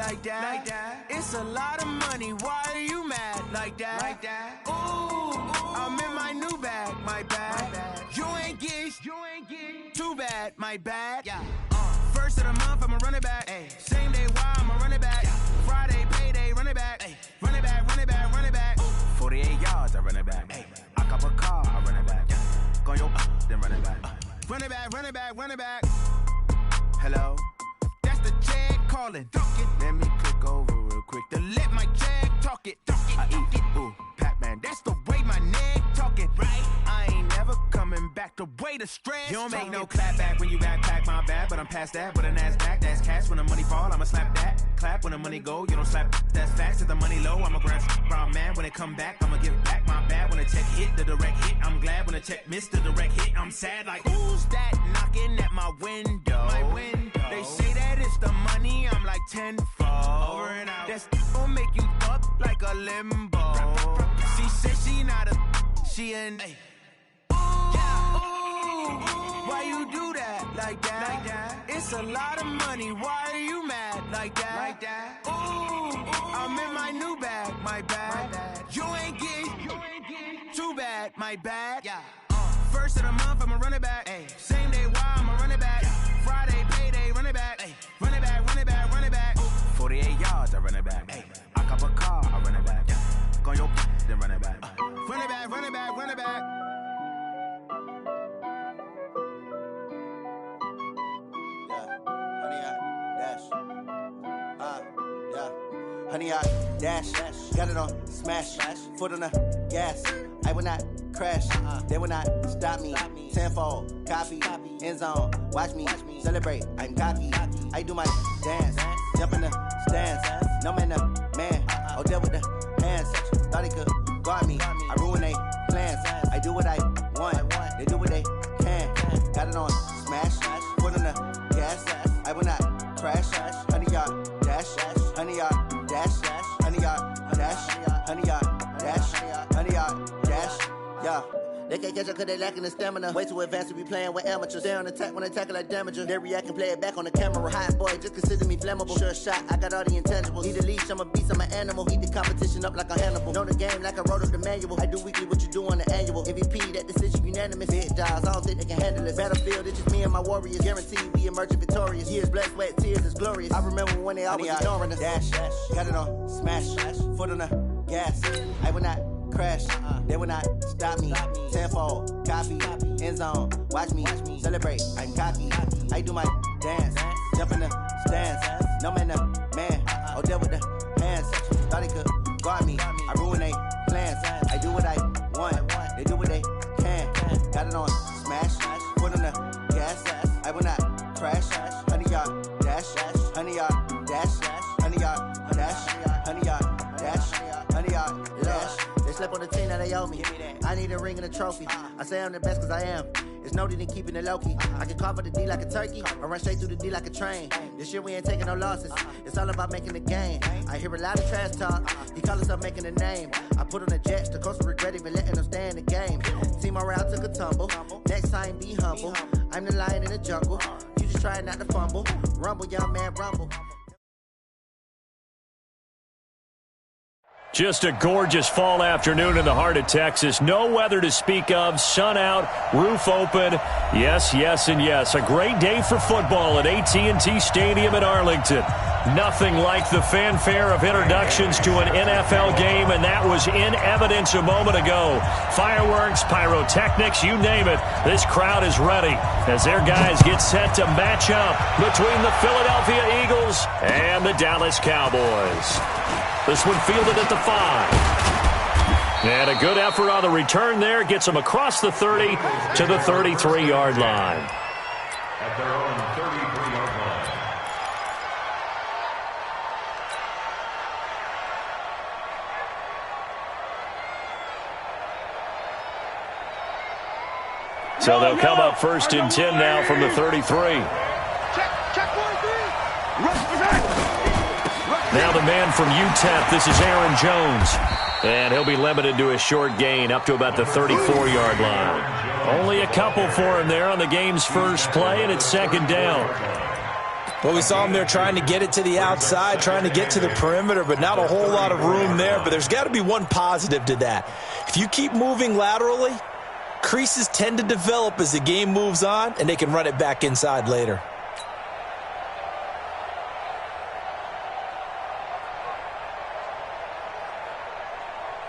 like that. It's a lot of money. Why are you mad like that? Ooh, I'm in my new bag, my bad. You ain't get too bad, my bad. Yeah. First of the month, I'ma run it back. Ay. Same day, why I'ma run it back. Friday, payday, run it back. Ay. Run it back, run it back, run it back. 48 yards, I run it back. Ay. I cop a car, I run it back. Go yo, then run it back. Run it back, run it back, run it back. Hello? That's the jag calling. Let me click over real quick to let my jag talk it. I eat it, ooh, Pac-Man. That's the way my neck talking, right? I ain't never coming back the way the stress. You don't make no clap back when you backpack, my bad, but I'm past that. With an ass back, that's cash. When the money fall, I'ma slap that. Clap when the money go, you don't slap. That's fast. If the money low, I'ma grab brown man. When it come back, I'ma give back my bad. When the check hit, the direct hit, I'm glad. When the check missed the direct hit, I'm sad. Like, who's that knocking at my window? My window. They say that it's the money, I'm like tenfold. Over and out. That's gon' make you up like a limbo. She said she not a, she an. Why you do that like that? It's a lot of money. Why are you mad like that? Ooh, I'm in my new bag, my bad. You ain't get too bad, my bad. Yeah. First of the month, I'ma run it back. Ay. Same day, why I'ma run it back. Friday, payday, run it back. Ay. Run it back, run it back, run it back. 48 yards, I run it back. Ay. I cop a car, I run it back. Go yo, then run it back. Run it back, run it back, run it back. Honey, I dash, got it on smash, foot on the gas. I will not crash, they will not stop me. Tenfold, copy, end zone, watch me celebrate. I'm cocky, I do my dance, jump in the stands. No man, the man, oh, deal with the hands. Thought he could guard me, I ruin they plans. I do what I want, they do what they can. Got it on smash, foot on the gas. I will not crash, honey, y'all dash, honey, y'all dash, honey, y'all dash, honey, y'all dash, honey, y'all dash, yeah. They can't catch up cause they lacking the stamina. Way too advanced to be playing with amateurs. Stay on attack when I tackle like damager. They react and play it back on the camera. Hot boy, just consider me flammable. Sure shot, I got all the intangibles. Need a leash, I'm a beast, I'm an animal. Heat the competition up like a Hannibal. Know the game like I wrote up the manual. I do weekly what you do on the annual. MVP, that decision unanimous. Big jobs, I don't think they can handle it. Battlefield, it's just me and my warriors. Guaranteed we emerging victorious. Years, blood, sweat, tears, it's glorious. I remember when they always ignoring us. Dash, got it on smash, foot on the gas. I will not crash, they will not stop me. Tenfold, copy, end zone, watch me celebrate. I'm cocky, I do my dance, jump in the stands. No man, the man, oh, deal with the hands. Thought he could guard me, I ruin they plans. I do what I want, they do what they can. Got it on smash, foot on the gas. I will not crash, honey, y'all dash, honey, y'all dash, honey, y'all dash, honey, y'all dash, honey, y'all dash. Slip on the team that they owe me. I need a ring and a trophy. I say I'm the best cause I am. It's no need in keeping it low-key. I can carve up the D like a turkey or run straight through the D like a train. This year we ain't taking no losses. It's all about making the game. I hear a lot of trash talk. He call himself making a name. I put on the Jets. The coach will regret even letting them stay in the game. Team morale took a tumble. Next time be humble. I'm the lion in the jungle. You just try not to fumble. Rumble, young man, rumble. Just a gorgeous fall afternoon in the heart of Texas. No weather to speak of. Sun out, roof open. Yes, yes, and yes. A great day for football at AT&T Stadium in Arlington. Nothing like the fanfare of introductions to an NFL game, and that was in evidence a moment ago. Fireworks, pyrotechnics, you name it. This crowd is ready as their guys get set to match up between the Philadelphia Eagles and the Dallas Cowboys. This one fielded at the 5. And a good effort on the return there. Gets them across the 30 to the 33-yard line. At their own 33-yard line. So they'll come up first and 10 now from the 33. Check 43. Now the man from UTEP, this is Aaron Jones. And he'll be limited to a short gain up to about the 34-yard line. Only a couple for him there on the game's first play, and it's second down. Well, we saw him there trying to get it to the outside, trying to get to the perimeter, but not a whole lot of room there. But there's got to be one positive to that. If you keep moving laterally, creases tend to develop as the game moves on, and they can run it back inside later.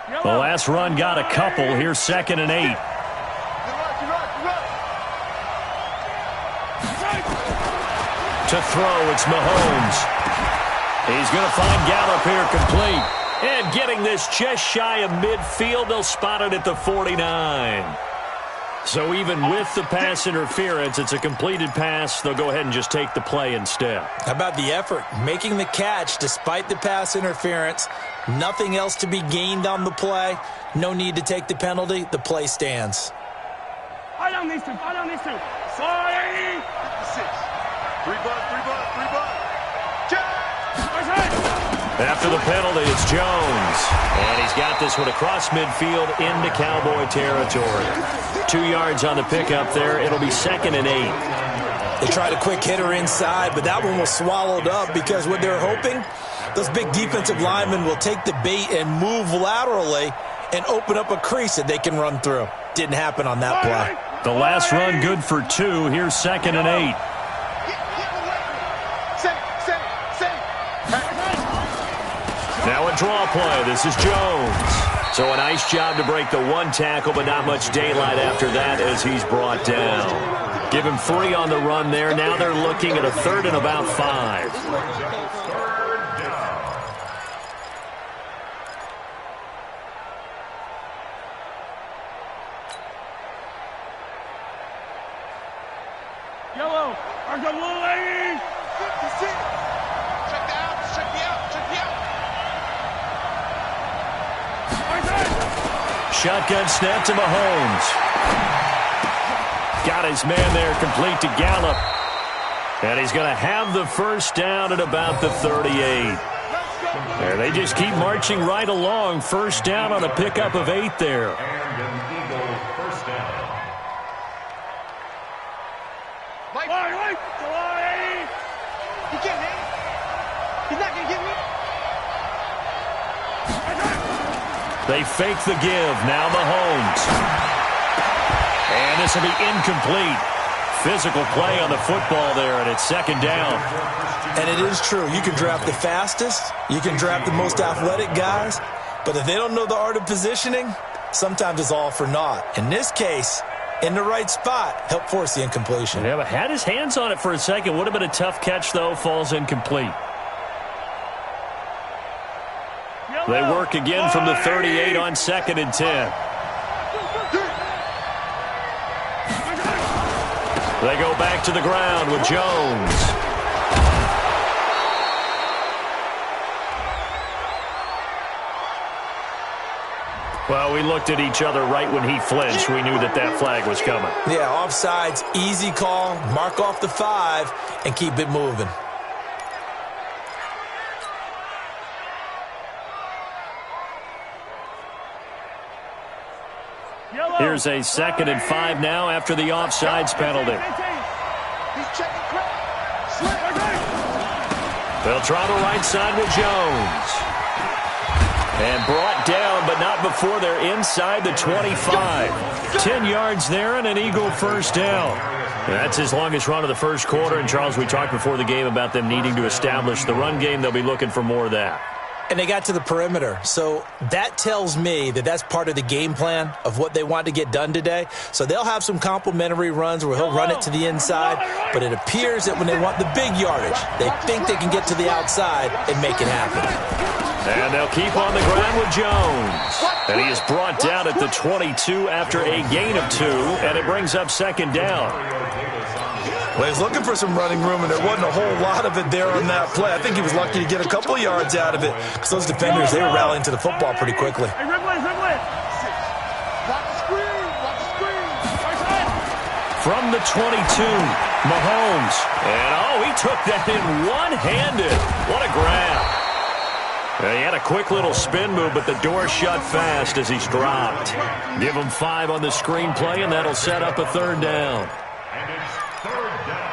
The last run got a couple. Here's 2nd and 8. To throw, it's Mahomes. He's going to find Gallup here complete. And getting this just shy of midfield, they'll spot it at the 49. So even with the pass interference, it's a completed pass. They'll go ahead and just take the play instead. How about the effort? Making the catch despite the pass interference. Nothing else to be gained on the play. No need to take the penalty. The play stands. I don't need to. Sorry. 3 bucks. After the penalty, it's Jones. And he's got this one across midfield into Cowboy territory. 2 yards on the pickup there. It'll be 2nd and 8. They tried a quick hitter inside, but that one was swallowed up because what they're hoping, those big defensive linemen will take the bait and move laterally and open up a crease that they can run through. Didn't happen on that play. The last run good for 2. Here's 2nd and 8. Now a draw play. This is Jones. So a nice job to break the 1 tackle, but not much daylight after that as he's brought down. Give him 3 on the run there. Now they're looking at a 3rd and about 5. Yellow. Our good little lady. Check me out. Shotgun snap to Mahomes. Got his man there complete to Gallup. And he's going to have the first down at about the 38. There, they just keep marching right along. First down on a pickup of 8 there. And an Eagle first down. He can't hit. He's not going to get me. They fake the give. Now Mahomes. And this will be incomplete. Physical play on the football there, and it's 2nd down. And it is true. You can draft the fastest. You can draft the most athletic guys. But if they don't know the art of positioning, sometimes it's all for naught. In this case, in the right spot, help force the incompletion. Yeah, but had his hands on it for a second. Would have been a tough catch, though. Falls incomplete. They work again from the 38 on 2nd and 10. They go back to the ground with Jones. Well, we looked at each other right when he flinched. We knew that that flag was coming. Yeah, offsides, easy call. Mark off the 5 and keep it moving. Here's a 2nd and 5 now after the offsides penalty. They'll try the right side with Jones. And brought down, but not before they're inside the 25. 10 yards there and an Eagle first down. That's his longest run of the first quarter. And, Charles, we talked before the game about them needing to establish the run game. They'll be looking for more of that. And they got to the perimeter. So that tells me that that's part of the game plan of what they want to get done today. So they'll have some complimentary runs where he'll run it to the inside. But it appears that when they want the big yardage, they think they can get to the outside and make it happen. And they'll keep on the ground with Jones. And he is brought down at the 22 after a gain of 2. And it brings up 2nd down. Well, he's looking for some running room, and there wasn't a whole lot of it there on that play. I think he was lucky to get a couple yards out of it because those defenders, they were rallying to the football pretty quickly. Hey, Ridley. Watch the screen. From the 22, Mahomes. And, he took that in one-handed. What a grab. He had a quick little spin move, but the door shut fast as he's dropped. Give him 5 on the screenplay, and that'll set up a 3rd down. And it's 3rd down.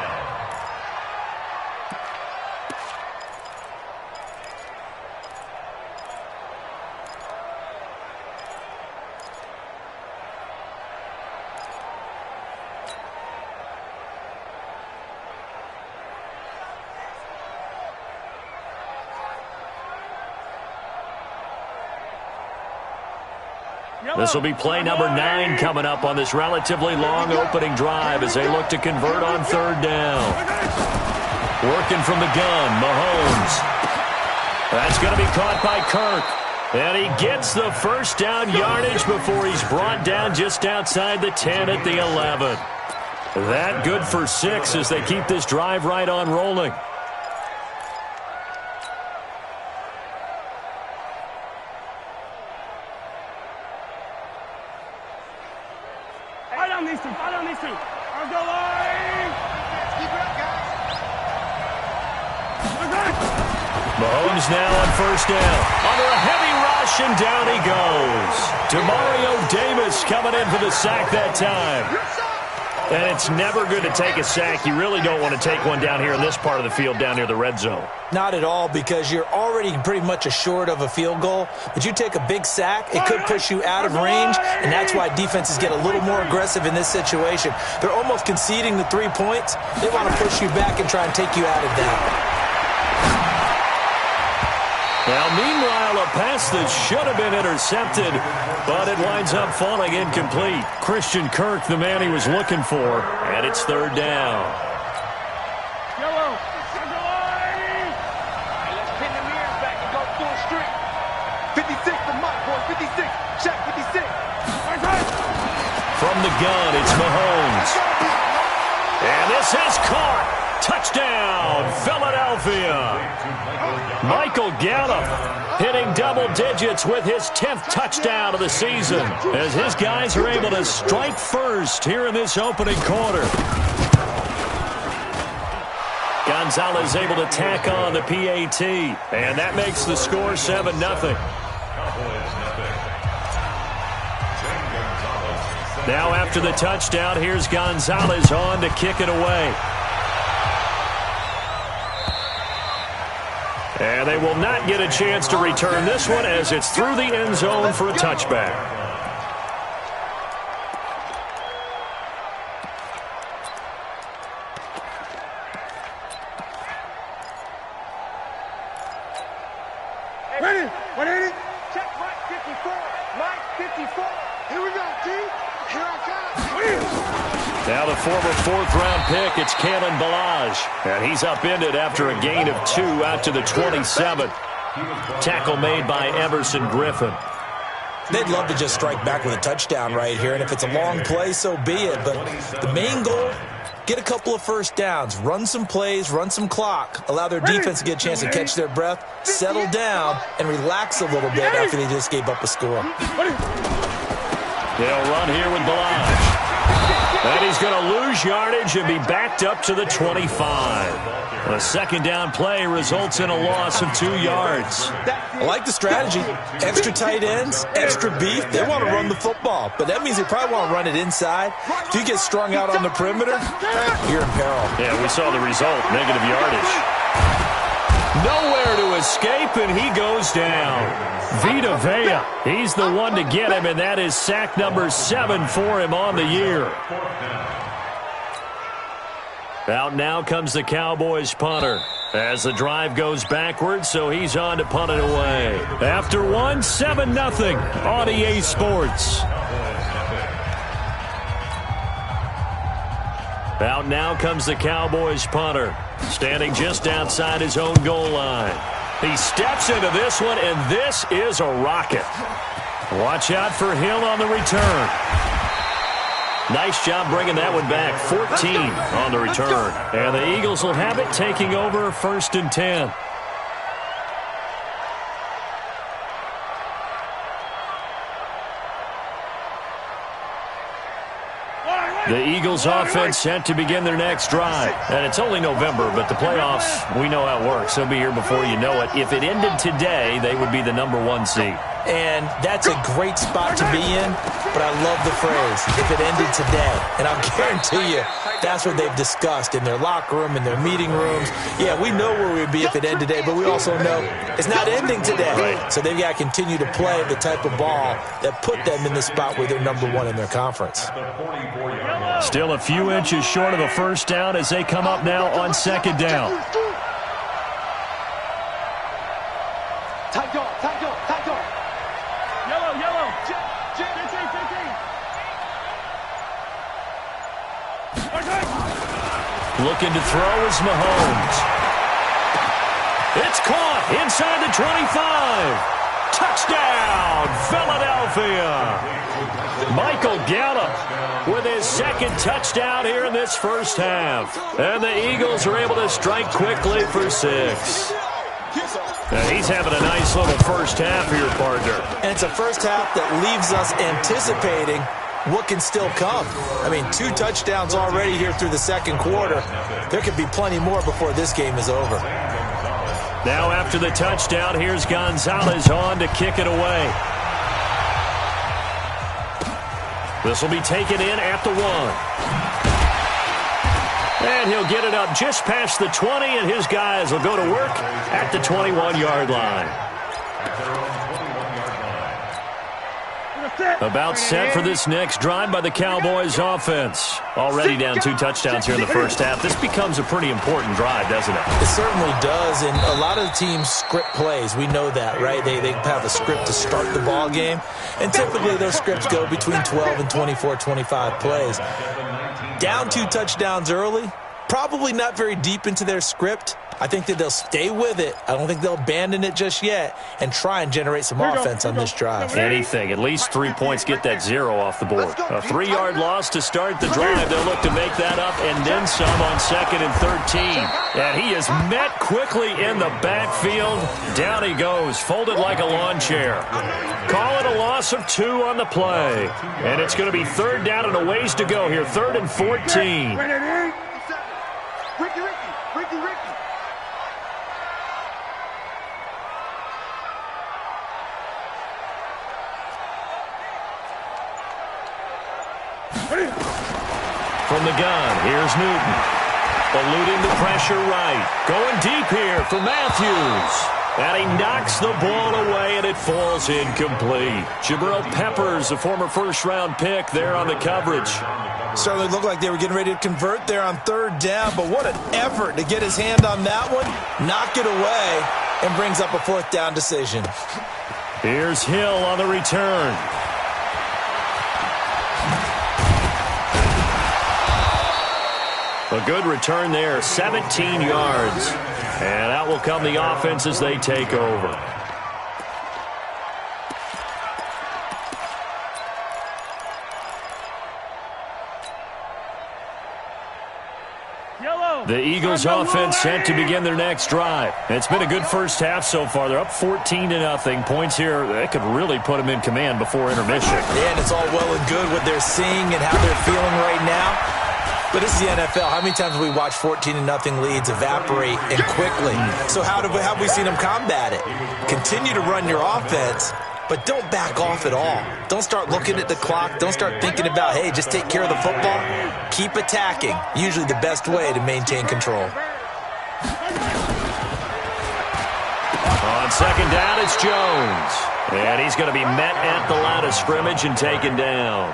This will be play number 9 coming up on this relatively long opening drive as they look to convert on third down. Working from the gun, Mahomes. That's going to be caught by Kirk. And he gets the first down yardage before he's brought down just outside the 10 at the 11. That good for 6 as they keep this drive right on rolling. Follow these two. I'll go line. Keep it up, guys. Mahomes now on first down. Under a heavy rush, and down he goes. Demario Davis coming in for the sack that time. And it's never good to take a sack. You really don't want to take one down here in this part of the field down near the red zone. Not at all, because you're already pretty much assured of a field goal. But you take a big sack, it could push you out of range, and that's why defenses get a little more aggressive in this situation. They're almost conceding the 3 points. They want to push you back and try and take you out of that. Now, meanwhile, a pass that should have been intercepted, but it winds up falling incomplete. Christian Kirk, the man he was looking for, and it's third down. Yellow. Let's pin the mirrors back and go full street. 56 to Mike, boy. 56. Check 56. From the gun, it's Mahomes. And this is caught. Touchdown, Philadelphia. Michael Gallup hitting double digits with his 10th touchdown of the season as his guys are able to strike first here in this opening quarter. Gonzalez able to tack on the PAT, and that makes the score 7-0. Now after the touchdown, here's Gonzalez on to kick it away. And they will not get a chance to return this one as it's through the end zone for a touchback. Ready? 180? Check Mike 54. Mike 54. Here we go, T. Here I come. Now the former fourth-round pick, it's Kalen Ballage. And he's upended after a gain of 2 out to the 27. Tackle made by Emerson Griffin. They'd love to just strike back with a touchdown right here, and if it's a long play, so be it. But the main goal, get a couple of first downs, run some plays, run some clock, allow their defense to get a chance to catch their breath, settle down, and relax a little bit after they just gave up a score. They'll run here with Ballage. And he's going to lose yardage and be backed up to the 25. A second down play results in a loss of 2 yards. I like the strategy. Extra tight ends, extra beef. They want to run the football, but that means they probably want to run it inside. If you get strung out on the perimeter, you're in peril. Yeah, we saw the result, negative yardage. Nowhere to escape, and he goes down. Vita Vea, he's the one to get him, and that is sack number 7 for him on the year. Out now comes the Cowboys punter as the drive goes backwards, so he's on to punt it away. After one, 7-0 on EA Sports. Out now comes the Cowboys punter, standing just outside his own goal line. He steps into this one, and this is a rocket. Watch out for Hill on the return. Nice job bringing that one back. 14 on the return. And the Eagles will have it, taking over 1st and 10. The Eagles offense set to begin their next drive. And it's only November, but the playoffs, we know how it works. They'll be here before you know it. If it ended today, they would be the #1 seed. And that's a great spot to be in, but I love the phrase, if it ended today. And I'll guarantee you, that's what they've discussed in their locker room, in their meeting rooms. Yeah, we know where we'd be if it ended today, but we also know it's not ending today. Right. So they've got to continue to play the type of ball that put them in the spot where they're #1 in their conference. Still a few inches short of a first down as they come up now on 2nd down. Tight dog, tight dog, tight dog. Yellow, yellow. Jet, jet. Looking to throw is Mahomes. It's caught inside the 25. Touchdown, Philadelphia. Michael Gallup with his second touchdown here in this first half. And the Eagles are able to strike quickly for 6. He's having a nice little first half here, partner. And it's a first half that leaves us anticipating what can still come. I mean, 2 touchdowns already here through the second quarter. There could be plenty more before this game is over. Now after the touchdown, here's Gonzalez on to kick it away. This will be taken in at the 1. And he'll get it up just past the 20, and his guys will go to work at the 21-yard line. About set for this next drive by the Cowboys offense. Already down 2 touchdowns here in the first half. This becomes a pretty important drive, doesn't it? It certainly does, and a lot of the teams script plays. We know that, right? They have a script to start the ball game, and typically those scripts go between 12 and 24, 25 plays. Down 2 touchdowns early, probably not very deep into their script. I think that they'll stay with it. I don't think they'll abandon it just yet and try and generate some offense on this drive. Anything. At least 3 points get that 0 off the board. A 3-yard loss to start the drive. They'll look to make that up and then some on 2nd and 13. And he is met quickly in the backfield. Down he goes, folded like a lawn chair. Call it a loss of 2 on the play. And it's going to be 3rd down and a ways to go here. 3rd and 14. From the gun, here's Newton. Eluding the pressure right. Going deep here for Matthews. And he knocks the ball away, and it falls incomplete. Jabril Peppers, a former first-round pick, there on the coverage. Certainly looked like they were getting ready to convert there on 3rd down, but what an effort to get his hand on that one, knock it away, and brings up a 4th down decision. Here's Hill on the return. A good return there, 17 yards. And out will come the offense as they take over. The Eagles offense set to begin their next drive. It's been a good first half so far. They're up 14-0. Points here, that could really put them in command before intermission. Yeah, and it's all well and good what they're seeing and how they're feeling right now. But this is the NFL. How many times have we watched 14-0 leads evaporate and quickly? So how have we seen them combat it? Continue to run your offense, but don't back off at all. Don't start looking at the clock. Don't start thinking about, hey, just take care of the football. Keep attacking. Usually the best way to maintain control. On 2nd down, it's Jones. And he's going to be met at the line of scrimmage and taken down.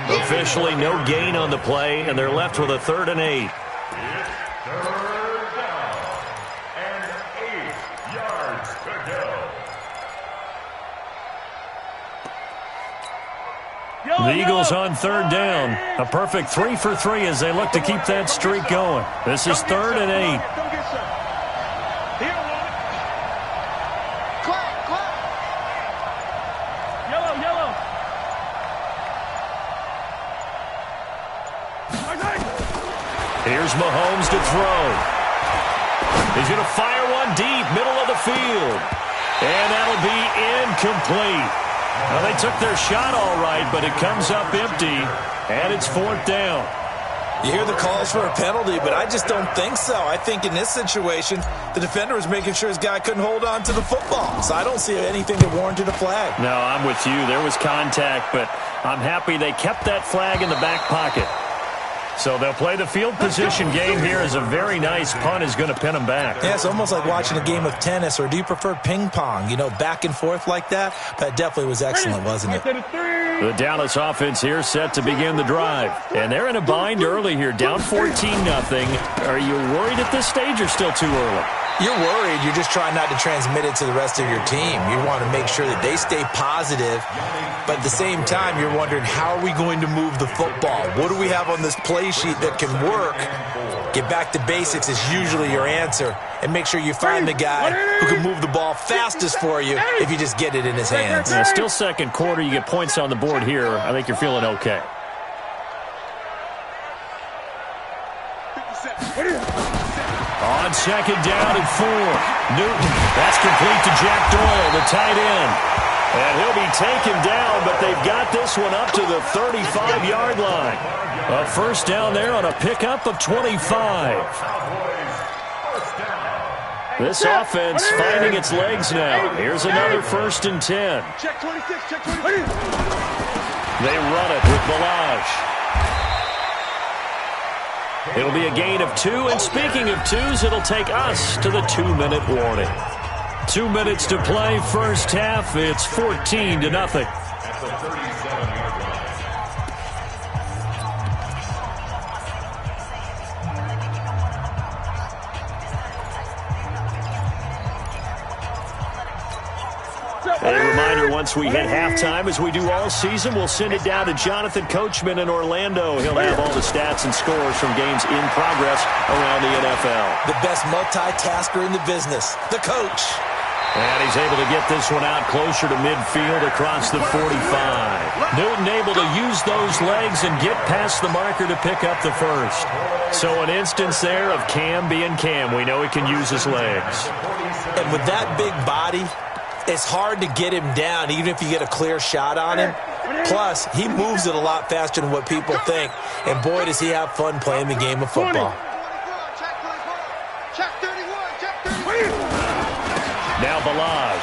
Officially no gain on the play, and they're left with a 3rd and 8. 3rd down and 8 yards to go. The Eagles on 3rd down. A perfect 3 for 3 as they look to keep that streak going. This is 3rd and 8. Here's Mahomes to throw. He's going to fire one deep, middle of the field. And that'll be incomplete. Well, they took their shot all right, but it comes up empty, and it's 4th down. You hear the calls for a penalty, but I just don't think so. I think in this situation, the defender was making sure his guy couldn't hold on to the football. So I don't see anything that warranted a flag. No, I'm with you. There was contact, but I'm happy they kept that flag in the back pocket. So they'll play the field position game here as a very nice punt is going to pin them back. Yeah, it's almost like watching a game of tennis, or do you prefer ping pong? You know, back and forth like that? That definitely was excellent, wasn't it? The Dallas offense here set to begin the drive. And they're in a bind early here, down 14-0. Are you worried at this stage or still too early? You're worried. You're just trying not to transmit it to the rest of your team. You want to make sure that they stay positive, but at the same time, you're wondering, how are we going to move the football? What do we have on this play sheet that can work Get back to basics is usually your answer. And make sure you find the guy who can move the ball fastest for you if you just get it in his hands. Yeah, still second quarter. You get points on the board here. I think you're feeling okay. On second down and 4. Newton. That's complete to Jack Doyle, the tight end. And he'll be taken down, but they've got this one up to the 35-yard line. A first down there on a pickup of 25. This offense finding its legs now. Here's another 1st and 10. Check 26, check 26. They run it with Balaj. It'll be a gain of 2, and speaking of 2s, it'll take us to the 2-minute warning. 2 minutes to play, first half. It's 14-0. A reminder, once we hit halftime, as we do all season, we'll send it down to Jonathan Coachman in Orlando. He'll have all the stats and scores from games in progress around the NFL. The best multitasker in the business, the coach. And he's able to get this one out closer to midfield across the 45. Newton able to use those legs and get past the marker to pick up the first. So an instance there of Cam being Cam. We know he can use his legs. And with that big body, it's hard to get him down, even if you get a clear shot on him. Plus, he moves it a lot faster than what people think. And boy, does he have fun playing the game of football. Now Balaj.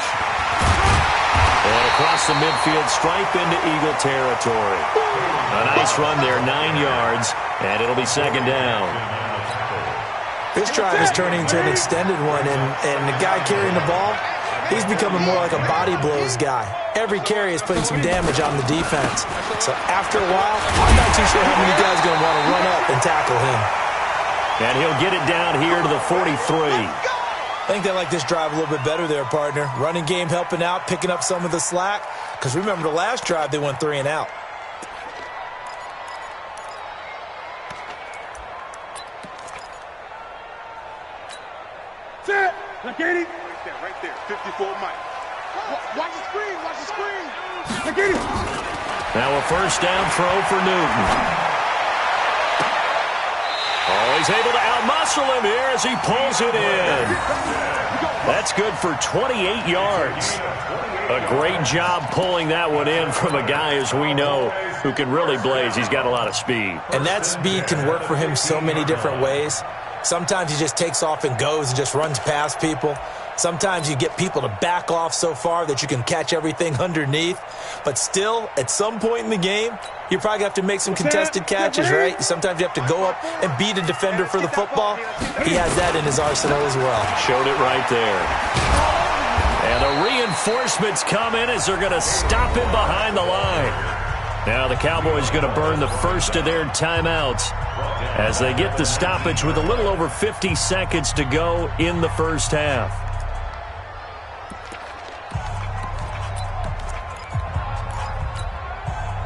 And across the midfield stripe into Eagle territory. A nice run there, 9 yards, and it'll be second down. This drive is turning into an extended one, and the guy carrying the ball, he's becoming more like a body blows guy. Every carry is putting some damage on the defense. So after a while, I'm not too sure how many guys are going to want to run up and tackle him. And he'll get it down here to the 43. I think they like this drive a little bit better there, partner. Running game helping out, picking up some of the slack. Because remember, the last drive, they went 3 and out. Set. Look at it. Right there. 54 Mike. Watch the screen. Watch the screen. Look at it. Now a first down throw for Newton. Oh, he's able to outmuscle him here as he pulls it in. That's good for 28 yards. A great job pulling that one in from a guy, as we know, who can really blaze. He's got a lot of speed. And that speed can work for him so many different ways. Sometimes he just takes off and goes and just runs past people. Sometimes you get people to back off so far that you can catch everything underneath. But still, at some point in the game, you probably have to make some contested catches, right? Sometimes you have to go up and beat a defender for the football. He has that in his arsenal as well. Showed it right there. And the reinforcements come in as they're going to stop him behind the line. Now the Cowboys going to burn the first of their timeouts as they get the stoppage with a little over 50 seconds to go in the first half.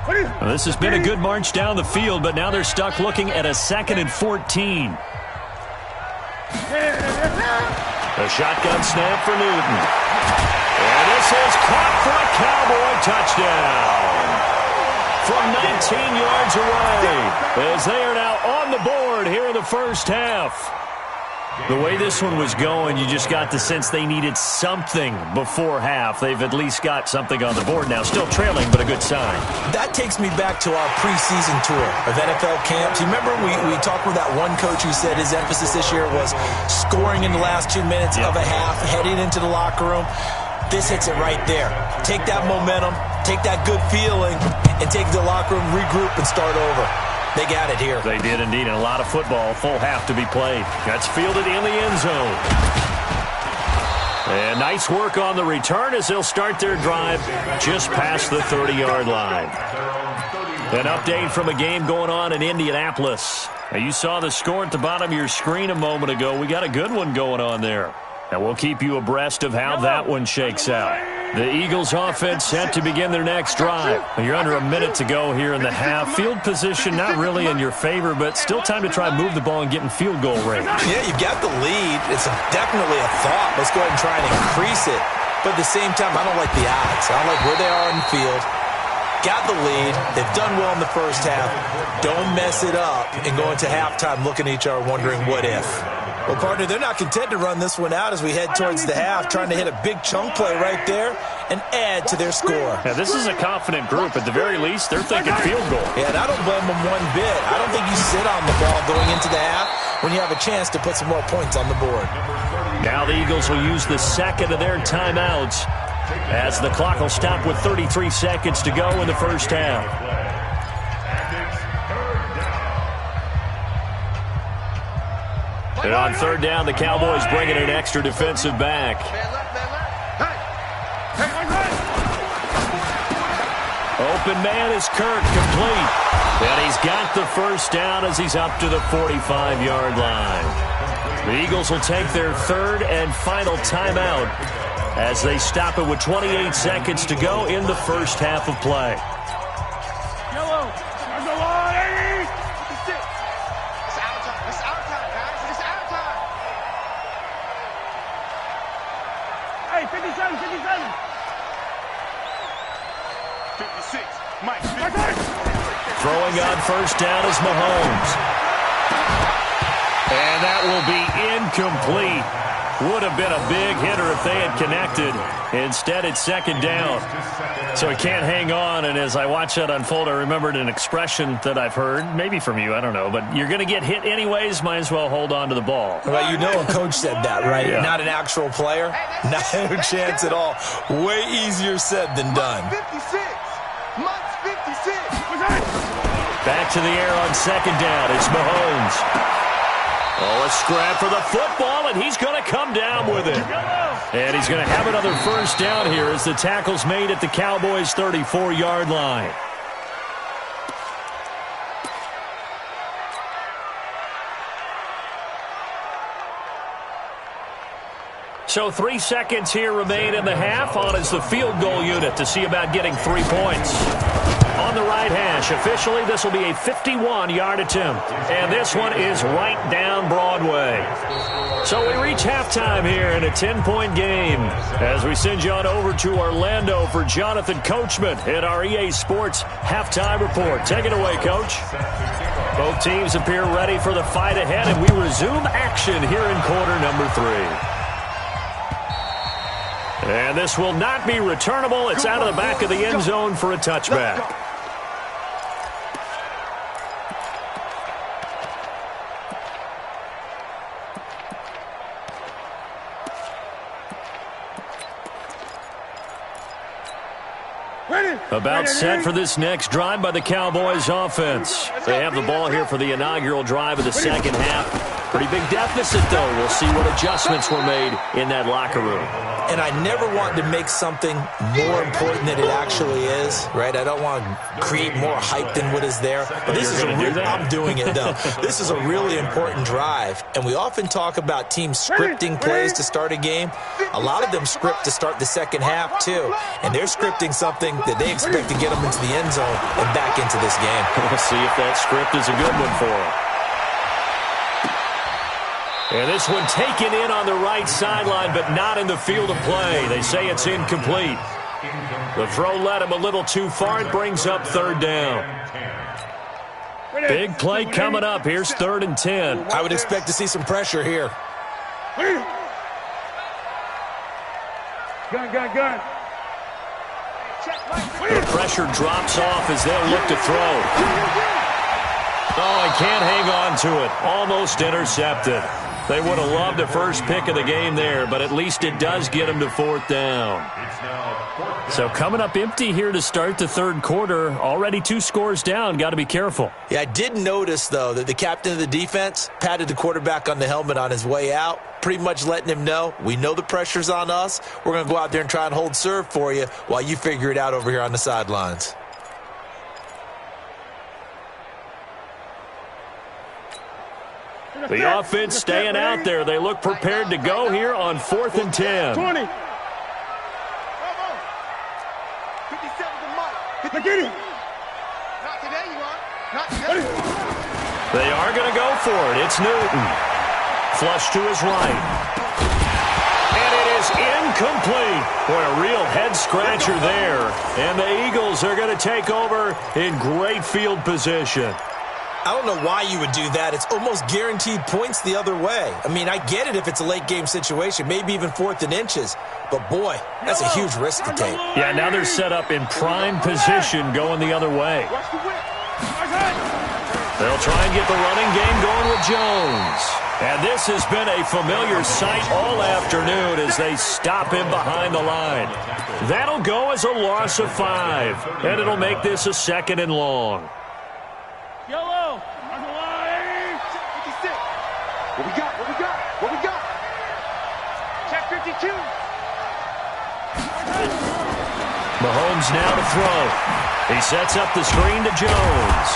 Well, this has been a good march down the field, but now they're stuck looking at a 2nd and 14. A shotgun snap for Newton. And this is caught for a Cowboy touchdown from 19 yards away as they are now on the board here in the first half. The way this one was going, you just got the sense they needed something before half. They've at least got something on the board now. Still trailing, but a good sign. That takes me back to our preseason tour of NFL camps. You remember we talked with that one coach who said his emphasis this year was scoring in the last 2 minutes of a half, heading into the locker room. This hits it right there. Take that momentum, take that good feeling, and take the locker room, regroup, and start over. They got it here. They did indeed, and a lot of football, full half to be played. That's fielded in the end zone. And nice work on the return as they'll start their drive just past the 30-yard line. An update from a game going on in Indianapolis. Now, you saw the score at the bottom of your screen a moment ago. We got a good one going on there. And we'll keep you abreast of how that one shakes out. The Eagles offense set to begin their next drive. You're under a minute to go here in the half. Field position not really in your favor, but still time to try and move the ball and get in field goal range. Yeah, you've got the lead. It's definitely a thought. Let's go ahead and try and increase it. But at the same time, I don't like the odds. I don't like where they are on the field. Got the lead. They've done well in the first half. Don't mess it up and go into halftime looking at each other wondering what if. Well, partner, they're not content to run this one out as we head towards the half, trying to hit a big chunk play right there and add to their score. Yeah, this is a confident group. At the very least, they're thinking field goal. Yeah, and I don't blame them one bit. I don't think you sit on the ball going into the half when you have a chance to put some more points on the board. Now the Eagles will use the second of their timeouts as the clock will stop with 33 seconds to go in the first half. And on third down, the Cowboys bringing an extra defensive back. Open man is Kirk, complete. And he's got the first down as he's up to the 45-yard line. The Eagles will take their third and final timeout as they stop it with 28 seconds to go in the first half of play. Throwing on first down is Mahomes. And that will be incomplete. Would have been a big hitter if they had connected. Instead, it's second down. So he can't hang on, and as I watch that unfold, I remembered an expression that I've heard, maybe from you, I don't know, but you're going to get hit anyways, might as well hold on to the ball. Well, you know a coach said that, right? Yeah. Not an actual player. Not a chance at all. Way easier said than done. Back to the air on second down. It's Mahomes. Oh, a scrap for the football, and he's going to come down with it. And he's going to have another first down here as the tackle's made at the Cowboys' 34-yard line. So 3 seconds here remain in the half. On is the field goal unit to see about getting 3 points. On the right hash, officially, this will be a 51-yard attempt. And this one is right down Broadway. So we reach halftime here in a 10-point game as we send you on over to Orlando for Jonathan Coachman at our EA Sports Halftime Report. Take it away, Coach. Both teams appear ready for the fight ahead, and we resume action here in quarter number 3. And this will not be returnable. It's out of the back of the end zone for a touchback. About set for this next drive by the Cowboys offense. They have the ball here for the inaugural drive of the second half. Pretty big deficit, though. We'll see what adjustments were made in that locker room. And I never want to make something more important than it actually is, right? I don't want to create more hype than what is there. But this is I'm doing it, though. This is a really important drive. And we often talk about teams scripting plays to start a game. A lot of them script to start the second half, too. And they're scripting something that they expect to get them into the end zone and back into this game. We'll see if that script is a good one for them. And this one taken in on the right sideline, but not in the field of play. They say it's incomplete. The throw led him a little too far. It brings up third down. Big play coming up. Here's 3rd and 10. I would expect to see some pressure here. Gun. The pressure drops off as they'll look to throw. Oh, he can't hang on to it. Almost intercepted. They would have loved the first pick of the game there, but at least it does get them to 4th down. So coming up empty here to start the third quarter. Already 2 scores down. Got to be careful. Yeah, I did notice, though, that the captain of the defense patted the quarterback on the helmet on his way out, pretty much letting him know, we know the pressure's on us. We're going to go out there and try and hold serve for you while you figure it out over here on the sidelines. The offense staying out there. They look prepared to go here on 4th and 10. 20. 57 to Mike. Get him. Not today, you are. Not today. They are going to go for it. It's Newton. Flush to his right. And it is incomplete. Boy, a real head-scratcher there. And the Eagles are going to take over in great field position. I don't know why you would do that. It's almost guaranteed points the other way. I mean, I get it if it's a late-game situation, maybe even 4th and inches. But, boy, that's a huge risk to take. Yeah, now they're set up in prime position going the other way. They'll try and get the running game going with Jones. And this has been a familiar sight all afternoon as they stop him behind the line. That'll go as a loss of 5, and it'll make this a 2nd and long. Yellow on the line. Check 56. What we got? What we got? What we got? Check 52. Mahomes now to throw. He sets up the screen to Jones.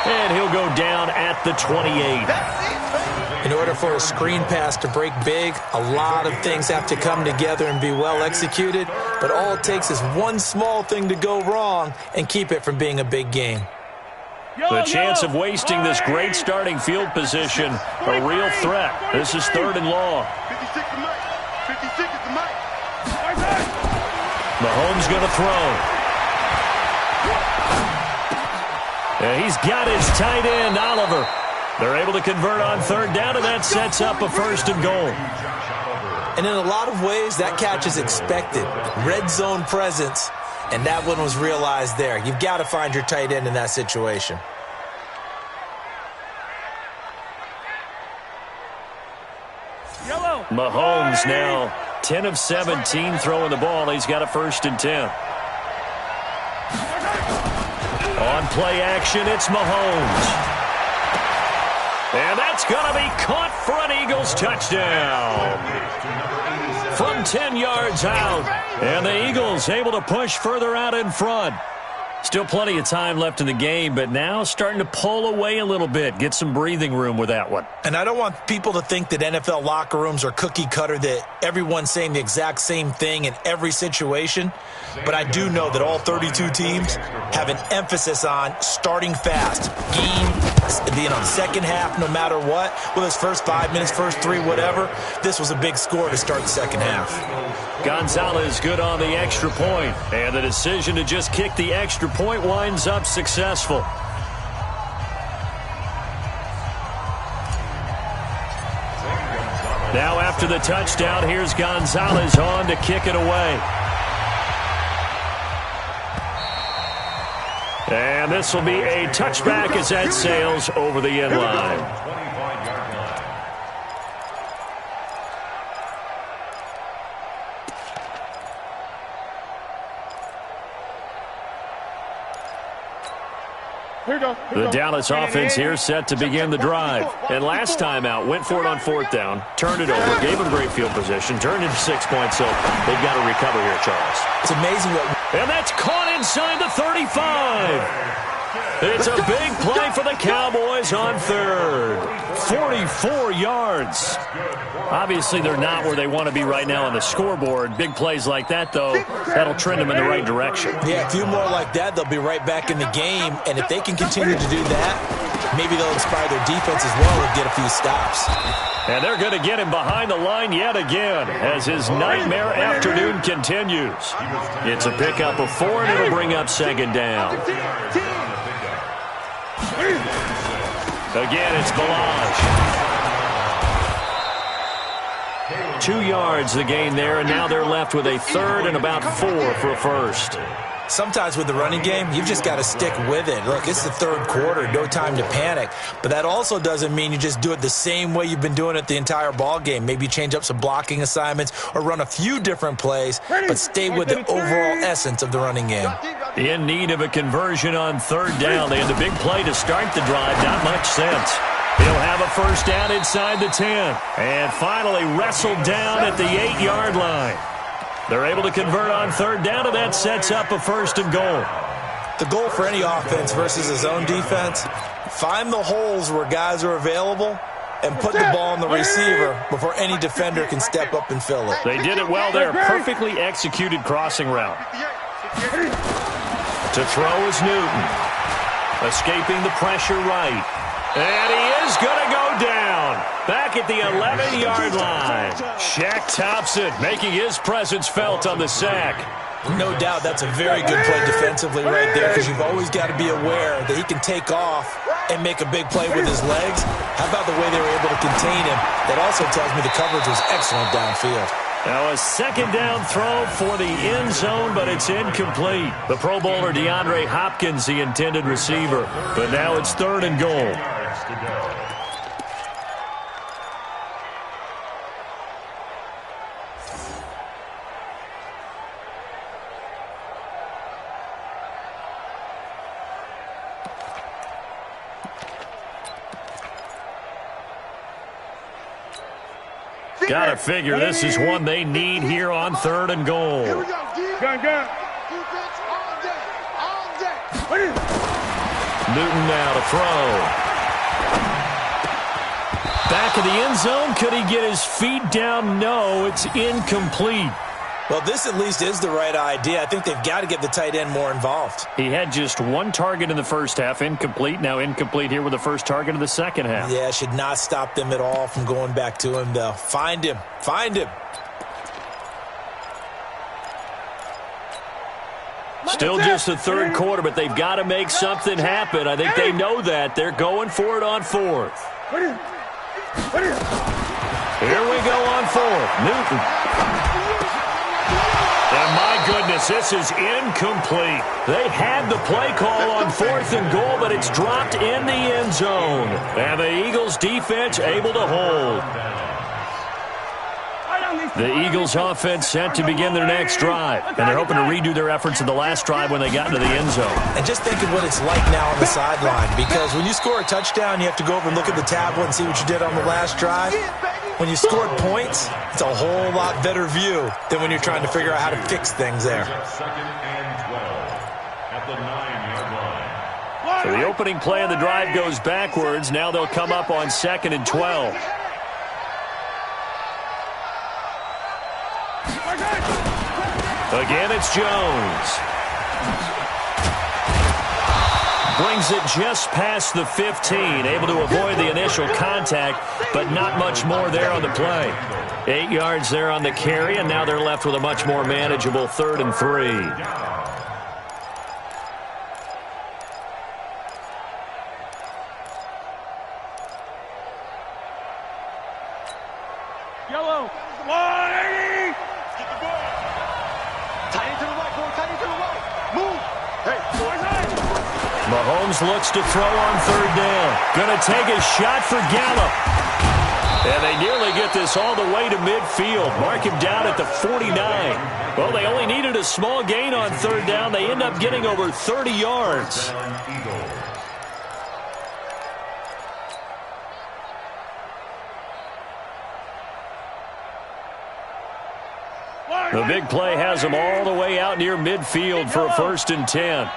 And he'll go down at the 28. In order for a screen pass to break big, a lot of things have to come together and be well executed. But all it takes is one small thing to go wrong and keep it from being a big game. The chance of wasting this great starting field position, a real threat. This is 3rd and long. 56 to Mike. 56 to Mike. Mahomes going to throw. And he's got his tight end, Oliver. They're able to convert on 3rd down, and that sets up a 1st and goal. And in a lot of ways, that catch is expected. Red zone presence. And that one was realized there. You've got to find your tight end in that situation. Mahomes now 10 of 17 throwing the ball. He's got a 1st and 10. On play action, it's Mahomes. And that's going to be caught for an Eagles touchdown. From 10 yards out. And the Eagles able to push further out in front. Still plenty of time left in the game, but now starting to pull away a little bit. Get some breathing room with that one. And I don't want people to think that NFL locker rooms are cookie cutter, that everyone's saying the exact same thing in every situation. But I do know that all 32 teams have an emphasis on starting fast. Game, being on the second half no matter what. Whether it's first 5 minutes, first 3, whatever. This was a big score to start the second half. Gonzalez good on the extra point. And the decision to just kick the extra point winds up successful. Now after the touchdown, here's Gonzalez on to kick it away. And this will be a touchback as that sails over the end line. The Dallas offense here set to begin the drive. And last time out, went for it on 4th down, turned it over, gave them great field position, turned into 6 points, so they've got to recover here, Charles. It's amazing what... And that's caught inside the 35. It's a big play for the Cowboys on 3rd. 44 yards. Obviously, they're not where they want to be right now on the scoreboard. Big plays like that, though, that'll trend them in the right direction. Yeah, a few more like that, they'll be right back in the game. And if they can continue to do that, maybe they'll inspire their defense as well and get a few stops. And they're going to get him behind the line yet again as his nightmare afternoon continues. It's a pickup of 4, and it'll bring up 2nd down. Again, it's Balaj. 2 yards the gain there, and now they're left with a 3rd and about 4 for a 1st. Sometimes with the running game, you've just got to stick with it. Look, it's the 3rd quarter, no time to panic. But that also doesn't mean you just do it the same way you've been doing it the entire ball game. Maybe change up some blocking assignments or run a few different plays, but stay with the overall essence of the running game. In need of a conversion on 3rd down. They had the big play to start the drive. Not much sense. He'll have a 1st down inside the 10. And finally wrestled down at the 8-yard line. They're able to convert on 3rd down, and that sets up a 1st and goal. The goal for any offense versus a zone defense, find the holes where guys are available and put the ball on the receiver before any defender can step up and fill it. They did it well there. Perfectly executed crossing route. To throw is Newton. Escaping the pressure right. And he is going to go down. Back at the 11-yard line. Shaq Thompson making his presence felt on the sack. No doubt that's a very good play defensively right there, because you've always got to be aware that he can take off and make a big play with his legs. How about the way they were able to contain him? That also tells me the coverage was excellent downfield. Now a second down throw for the end zone, but it's incomplete. The Pro Bowler DeAndre Hopkins, the intended receiver. But now it's 3rd and goal. Gotta figure this is one they need here on 3rd and goal. Here we go. Gun. Defense all day. Newton now to throw. Back of the end zone. Could he get his feet down? No, it's incomplete. Well, this at least is the right idea. I think they've got to get the tight end more involved. He had just one target in the first half, incomplete. Now incomplete here with the first target of the second half. Yeah, should not stop them at all from going back to him, though. Find him. Still just the 3rd quarter, but they've got to make something happen. I think they know that. They're going for it on 4th. Here we go on 4th. Newton. And my goodness, this is incomplete. They had the play call on 4th and goal, but it's dropped in the end zone. And the Eagles defense able to hold. The Eagles offense set to begin their next drive. And they're hoping to redo their efforts in the last drive when they got into the end zone. And just think of what it's like now on the sideline, because when you score a touchdown, you have to go over and look at the tablet and see what you did on the last drive. When you scored points, it's a whole lot better view than when you're trying to figure out how to fix things there. 2nd and 12 at the 9-yard line. So the opening play of the drive goes backwards. Now they'll come up on 2nd and 12. Again, it's Jones. Brings it just past the 15, able to avoid the initial contact, but not much more there on the play. 8 yards there on the carry, and now they're left with a much more manageable 3rd and 3. Yellow. 180. Get the ball. Tight end to the right, boy. Tight end to the right. Move. Hey, boys. Mahomes looks to throw on 3rd down. Gonna take a shot for Gallup. And they nearly get this all the way to midfield. Mark him down at the 49. Well, they only needed a small gain on 3rd down. They end up getting over 30 yards. The big play has them all the way out near midfield for a 1st and 10.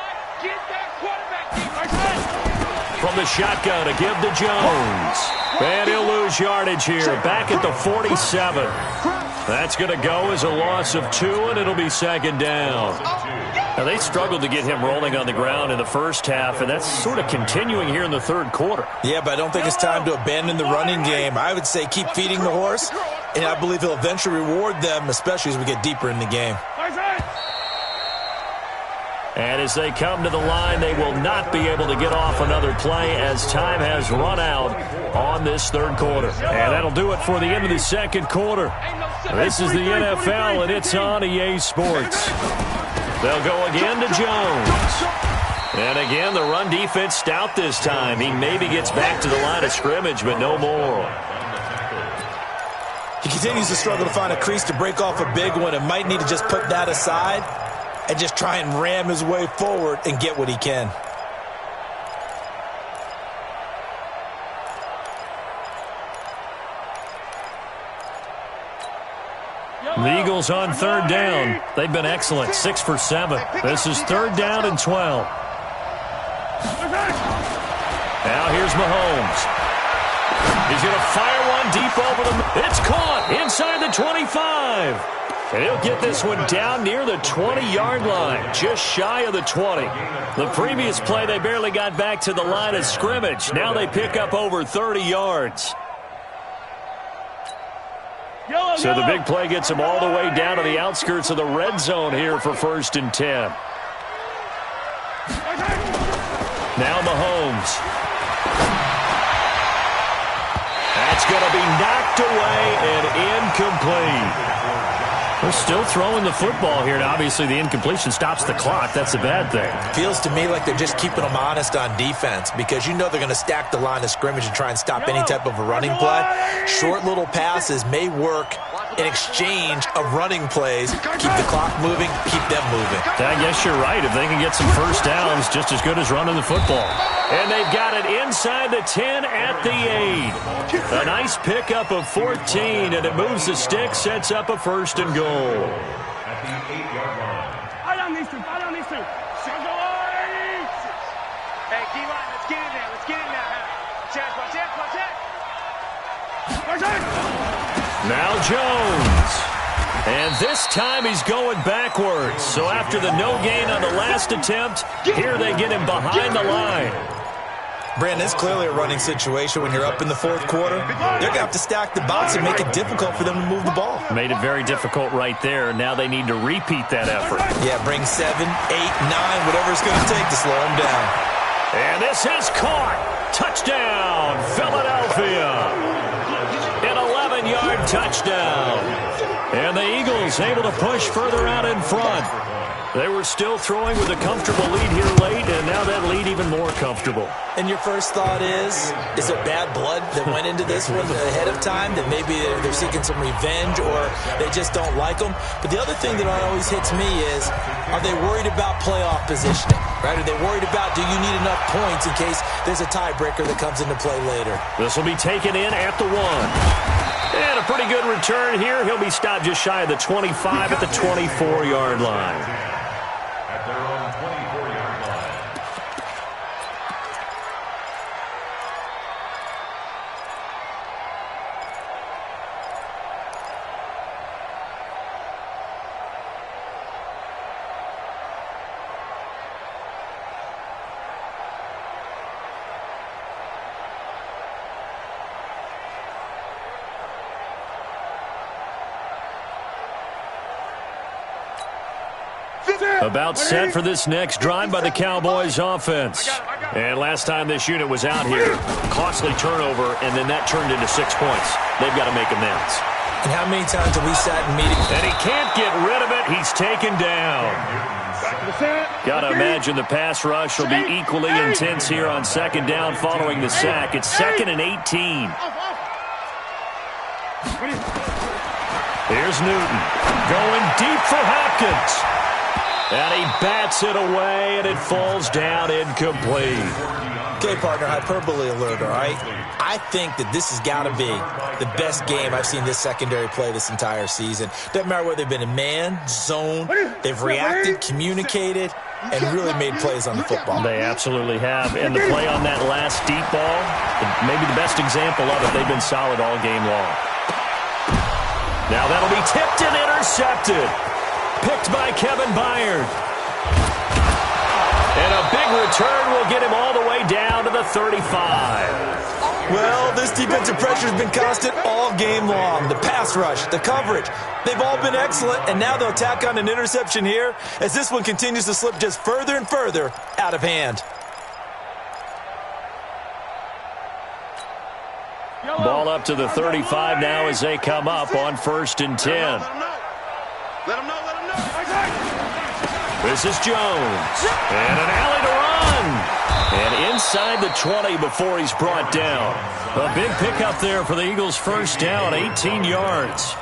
From the shotgun to give to Jones. And he'll lose yardage here. Back at the 47. That's going to go as a loss of 2, and it'll be 2nd down. Now, they struggled to get him rolling on the ground in the first half, and that's sort of continuing here in the 3rd quarter. Yeah, but I don't think it's time to abandon the running game. I would say keep feeding the horse, and I believe he'll eventually reward them, especially as we get deeper in the game. And as they come to the line, they will not be able to get off another play as time has run out on this 3rd quarter. And that'll do it for the end of the 2nd quarter. This is the NFL, and it's on EA Sports. They'll go again to Jones. And again, the run defense stout this time. He maybe gets back to the line of scrimmage, but no more. He continues to struggle to find a crease to break off a big one and might need to just put that aside and just try and ram his way forward and get what he can. The Eagles on 3rd down. They've been excellent, 6 for 7. This is 3rd down and 12. Now here's Mahomes. He's going to fire one deep over the... It's caught inside the 25. And he'll get this one down near the 20-yard line, just shy of the 20. The previous play, they barely got back to the line of scrimmage. Now they pick up over 30 yards. So the big play gets them all the way down to the outskirts of the red zone here for 1st and 10. Now Mahomes. That's going to be knocked away and incomplete. They're still throwing the football here, and obviously the incompletion stops the clock. That's a bad thing. Feels to me like they're just keeping them honest on defense because you know they're going to stack the line of scrimmage and try and stop any type of a running play. Short little passes may work in exchange of running plays. Keep the clock moving, keep them moving. I guess you're right. If they can get some first downs, just as good as running the football. And they've got it inside the 10 at the 8. A nice pickup of 14, and it moves the stick, sets up a 1st and goal. At the 8-yard line. Right on these two. Hey, D-line, let's get in there. Let's get in there. Watch it. Now Jones. And this time he's going backwards. So after the no gain on the last attempt, here they get him behind the line. Brandon, it's clearly a running situation when you're up in the 4th quarter. They're going to have to stack the box and make it difficult for them to move the ball. Made it very difficult right there. Now they need to repeat that effort. Yeah, bring 7, 8, 9, whatever it's going to take to slow them down. And this is caught. Touchdown, Philadelphia. An 11-yard touchdown. And the Eagles able to push further out in front. They were still throwing with a comfortable lead here late, and now that lead even more comfortable. And your first thought is it bad blood that went into this one ahead of time, that maybe they're seeking some revenge or they just don't like them? But the other thing that always hits me is, are they worried about playoff positioning? Right? Are they worried about, do you need enough points in case there's a tiebreaker that comes into play later? This will be taken in at the 1. And a pretty good return here. He'll be stopped just shy of the 25 at the 24-yard line. At their own 24-yard line. About set for this next drive by the Cowboys offense. And last time this unit was out here, costly turnover, and then that turned into 6 points. They've got to make amends. And how many times have we sat in meetings? And he can't get rid of it. He's taken down. Got to imagine the pass rush will be equally intense here on 2nd down following the sack. It's 2nd and 18. Here's Newton going deep for Hopkins. And he bats it away, and it falls down incomplete. Okay, partner, hyperbole alert, all right? I think that this has got to be the best game I've seen this secondary play this entire season. Doesn't matter whether they've been in man, zone, they've reacted, communicated, and really made plays on the football. They absolutely have. And the play on that last deep ball, maybe the best example of it, they've been solid all game long. Now that'll be tipped and intercepted. Picked by Kevin Byard. And a big return will get him all the way down to the 35. Well, this defensive pressure has been constant all game long. The pass rush, the coverage, they've all been excellent, and now they'll tack on an interception here as this one continues to slip just further and further out of hand. Ball up to the 35 now as they come up on 1st and 10. Let him know. This is Jones. And an alley to run. And inside the 20 before he's brought down. A big pickup there for the Eagles' first down, 18 yards.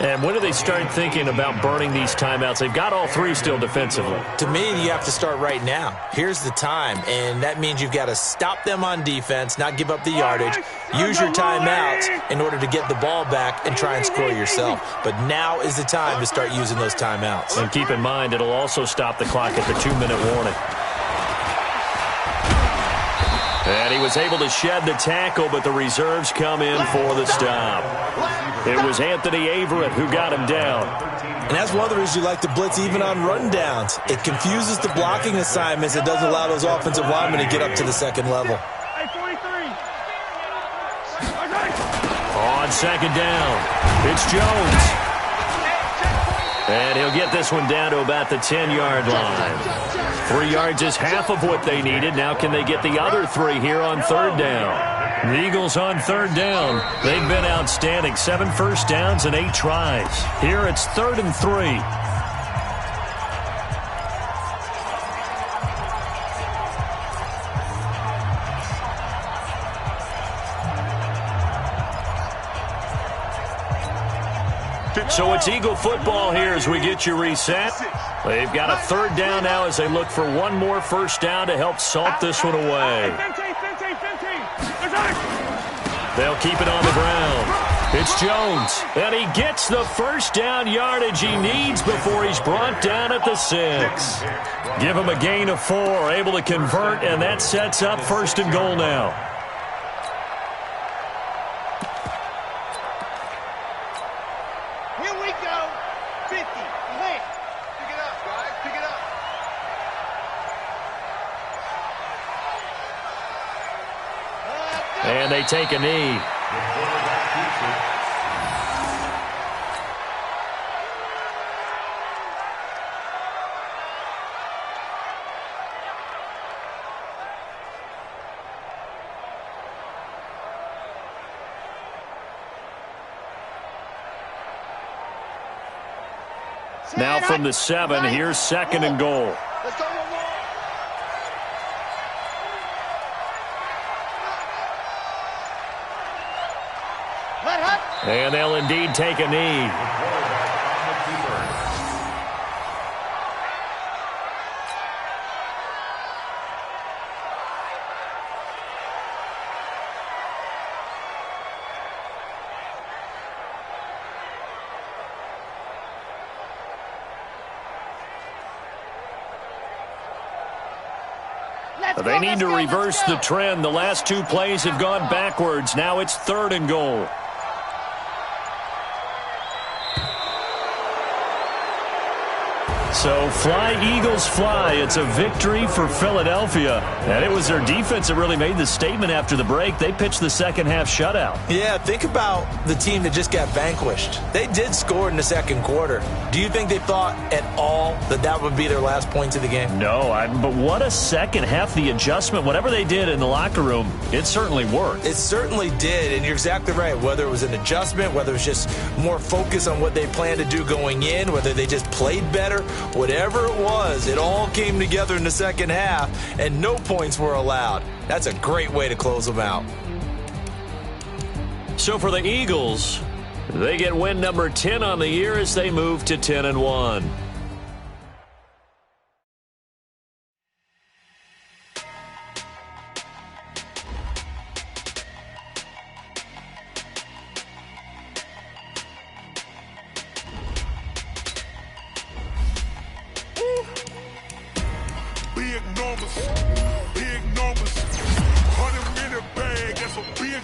And when do they start thinking about burning these timeouts? They've got all 3 still defensively. To me, you have to start right now. Here's the time, and that means you've got to stop them on defense, not give up the yardage, use your timeouts in order to get the ball back and try and score yourself. But now is the time to start using those timeouts. And keep in mind, it'll also stop the clock at the 2-minute warning. And he was able to shed the tackle, but the reserves come in for the stop. It was Anthony Averett who got him down. And that's one of the reasons you like to blitz even on rundowns. It confuses the blocking assignments. It doesn't allow those offensive linemen to get up to the second level. On second down, it's Jones. And he'll get this one down to about the 10-yard line. 3 yards is half of what they needed. Now can they get the other 3 here on third down? The Eagles on third down. They've been outstanding. 7 first downs and 8 tries. Here it's 3rd and 3. So it's Eagle football here as we get you reset. They've got a third down now as they look for one more first down to help salt this one away. They'll keep it on the ground. It's Jones, and he gets the first down yardage he needs before he's brought down at the 6. Give him a gain of 4, able to convert, and that sets up 1st and goal now. And they take a knee. Now from the 7, here's 2nd and goal. And they'll indeed take a knee. They need to reverse the trend. The last 2 plays have gone backwards. Now it's 3rd and goal. So fly, Eagles, fly. It's a victory for Philadelphia. And it was their defense that really made the statement after the break. They pitched the second half shutout. Yeah, think about the team that just got vanquished. They did score in the second quarter. Do you think they thought at all that that would be their last points of the game? No, but what a second half. The adjustment, whatever they did in the locker room, it certainly worked. It certainly did, and you're exactly right. Whether it was an adjustment, whether it was just more focus on what they planned to do going in, whether they just played better, whatever it was, it all came together in the second half, and no points were allowed. That's a great way to close them out. So for the Eagles, they get win number 10 on the year as they move to 10-1. Big numbers, 100-minute bag, that's a big